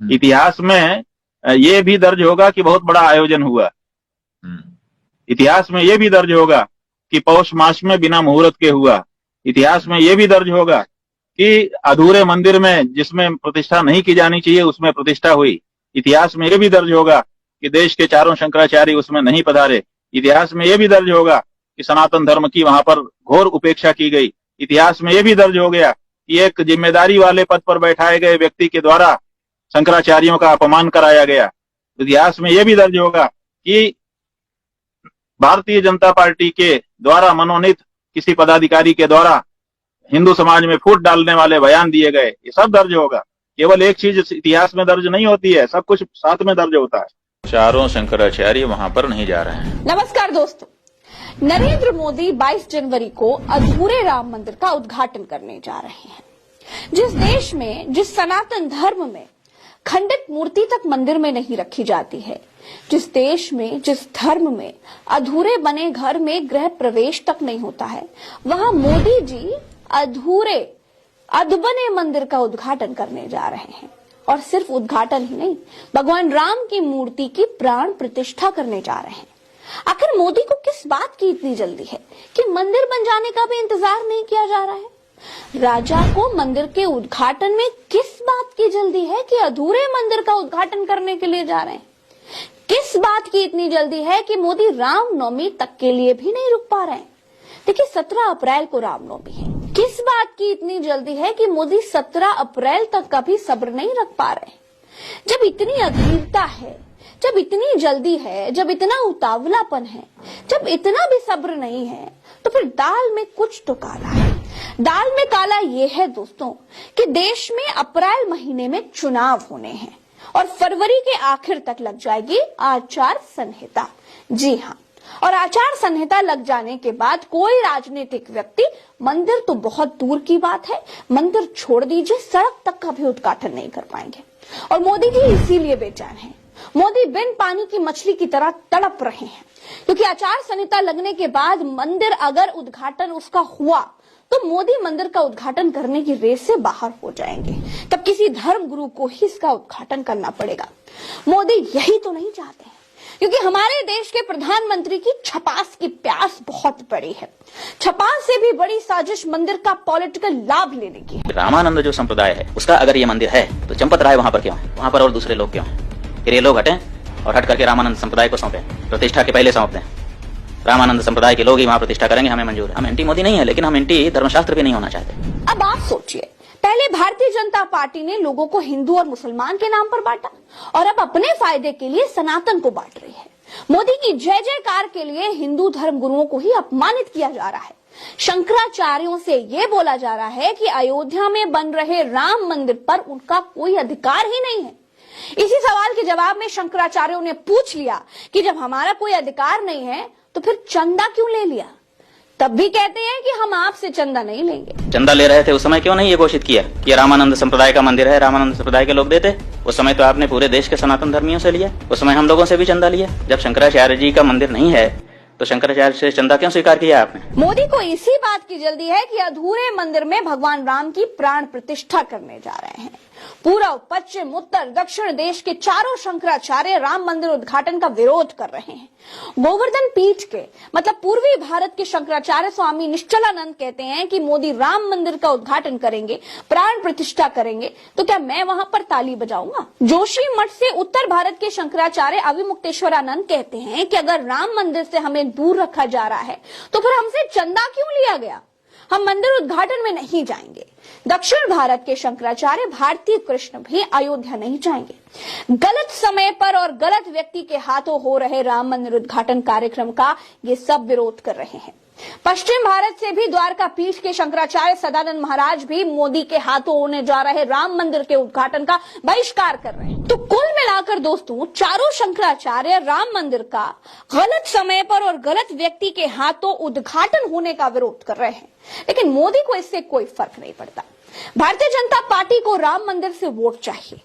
इतिहास में ये भी दर्ज होगा कि बहुत बड़ा आयोजन हुआ। इतिहास में ये भी दर्ज होगा कि पौष मास में बिना मुहूर्त के हुआ। इतिहास में ये भी दर्ज होगा कि अधूरे मंदिर में जिसमें प्रतिष्ठा नहीं की जानी चाहिए उसमें प्रतिष्ठा हुई। इतिहास में ये भी दर्ज होगा कि देश के चारों शंकराचार्य उसमें नहीं पधारे। इतिहास में ये भी दर्ज होगा कि सनातन धर्म की वहां पर घोर उपेक्षा की गई। इतिहास में ये भी दर्ज हो गया कि एक जिम्मेदारी वाले पद पर बैठाए गए व्यक्ति के द्वारा शंकराचार्यों का अपमान कराया गया। इतिहास में यह भी दर्ज होगा कि भारतीय जनता पार्टी के द्वारा मनोनीत किसी पदाधिकारी के द्वारा हिंदू समाज में फूट डालने वाले बयान दिए गए। ये सब दर्ज होगा। केवल एक चीज इतिहास में दर्ज नहीं होती है, सब कुछ साथ में दर्ज होता है। चारों शंकराचार्य वहां पर नहीं जा रहे हैं। नमस्कार दोस्तों, नरेंद्र मोदी 22 जनवरी को अधूरे राम मंदिर का उद्घाटन करने जा रहे हैं। जिस देश में, जिस सनातन धर्म में खंडित मूर्ति तक मंदिर में नहीं रखी जाती है, जिस देश में, जिस धर्म में अधूरे बने घर में गृह प्रवेश तक नहीं होता है, वहां मोदी जी अधूरे अधबने मंदिर का उद्घाटन करने जा रहे हैं। और सिर्फ उद्घाटन ही नहीं, भगवान राम की मूर्ति की प्राण प्रतिष्ठा करने जा रहे हैं। आखिर मोदी को किस बात की इतनी जल्दी है कि मंदिर बन जाने का भी इंतजार नहीं किया जा रहा है? राजा को मंदिर के उद्घाटन में किस बात की जल्दी है कि अधूरे मंदिर का उद्घाटन करने के लिए जा रहे हैं? किस बात की इतनी जल्दी है कि मोदी रामनवमी तक के लिए भी नहीं रुक पा रहे हैं? देखिए, 17 अप्रैल को रामनवमी है। किस बात की इतनी जल्दी है कि मोदी 17 अप्रैल तक का भी सब्र नहीं रख पा रहे? जब इतनी अधीरता है, जब इतनी जल्दी है, जब इतना उतावलापन है, जब इतना भी सब्र नहीं है, तो फिर दाल में कुछ तो काला है। दाल में काला ये है दोस्तों कि देश में अप्रैल महीने में चुनाव होने हैं और फरवरी के आखिर तक लग जाएगी आचार संहिता। जी हाँ, और आचार संहिता लग जाने के बाद कोई राजनीतिक व्यक्ति, मंदिर तो बहुत दूर की बात है, मंदिर छोड़ दीजिए, सड़क तक का भी उद्घाटन नहीं कर पाएंगे। और मोदी जी इसीलिए बेचैन हैं। मोदी बिन पानी की मछली की तरह तड़प रहे हैं, क्योंकि आचार संहिता लगने के बाद मंदिर अगर उद्घाटन उसका हुआ तो मोदी मंदिर का उद्घाटन करने की रेस से बाहर हो जाएंगे। तब किसी धर्म गुरु को ही इसका उद्घाटन करना पड़ेगा। मोदी यही तो नहीं चाहते हैं, क्योंकि हमारे देश के प्रधानमंत्री की छपास की प्यास बहुत बड़ी है। छपास से भी बड़ी साजिश मंदिर का पॉलिटिकल लाभ लेने की है। रामानंद जो संप्रदाय है उसका अगर ये मंदिर है तो चंपत राय वहाँ पर क्यों है? वहाँ पर और दूसरे लोग क्यों हैं? फिर ये लोग हटें और हट करके रामानंद संप्रदाय को सौंपें, प्रतिष्ठा के पहले सौंप दें। रामानंद संप्रदाय के लोग ही वहाँ प्रतिष्ठा करेंगे, हमें मंजूर है। हम एंटी मोदी नहीं है, लेकिन हम एंटी धर्मशास्त्र भी नहीं होना चाहते। अब आप सोचिए, पहले भारतीय जनता पार्टी ने लोगों को हिंदू और मुसलमान के नाम पर बांटा और अब अपने फायदे के लिए सनातन को बांट रही है। मोदी की जय जयकार के लिए हिंदू धर्म गुरुओं को ही अपमानित किया जा रहा है। शंकराचार्यों से ये बोला जा रहा है कि अयोध्या में बन रहे राम मंदिर पर उनका कोई अधिकार ही नहीं है। इसी सवाल के जवाब में शंकराचार्यों ने पूछ लिया कि जब हमारा कोई अधिकार नहीं है तो फिर चंदा क्यों ले लिया? तब भी कहते हैं कि हम आपसे चंदा नहीं लेंगे। चंदा ले रहे थे उस समय क्यों नहीं ये घोषित किया कि रामानंद संप्रदाय का मंदिर है, रामानंद संप्रदाय के लोग देते? उस समय तो आपने पूरे देश के सनातन धर्मियों से लिया, उस समय हम लोगों से भी चंदा लिया। जब शंकराचार्य जी का मंदिर नहीं है तो शंकराचार्य से चंदा क्यों स्वीकार किया आपने? मोदी को इसी बात की जल्दी है कि अधूरे मंदिर में भगवान राम की प्राण प्रतिष्ठा करने जा रहे हैं। पूर्व, पश्चिम, उत्तर, दक्षिण देश के चारों शंकराचार्य राम मंदिर उद्घाटन का विरोध कर रहे हैं। गोवर्धन पीठ के मतलब पूर्वी भारत के शंकराचार्य स्वामी निश्चलानंद कहते हैं कि मोदी राम मंदिर का उद्घाटन करेंगे, प्राण प्रतिष्ठा करेंगे, तो क्या मैं वहां पर ताली बजाऊंगा? जोशी मठ से उत्तर भारत के शंकराचार्य अविमुक्तेश्वरानंद कहते हैं कि अगर राम मंदिर से हमें दूर रखा जा रहा है तो फिर हमसे चंदा क्यों लिया गया? हम मंदिर उद्घाटन में नहीं जाएंगे। दक्षिण भारत के शंकराचार्य भारतीय कृष्ण भी अयोध्या नहीं जाएंगे। गलत समय पर और गलत व्यक्ति के हाथों हो रहे राम मंदिर उद्घाटन कार्यक्रम का ये सब विरोध कर रहे हैं। पश्चिम भारत से भी द्वारका पीठ के शंकराचार्य सदानंद महाराज भी मोदी के हाथों होने जा रहे राम मंदिर के उद्घाटन का बहिष्कार कर रहे हैं। तो कुल मिलाकर दोस्तों, चारों शंकराचार्य राम मंदिर का गलत समय पर और गलत व्यक्ति के हाथों उद्घाटन होने का विरोध कर रहे हैं, लेकिन मोदी को इससे कोई फर्क नहीं पड़ता। भारतीय जनता पार्टी को राम मंदिर से वोट चाहिए।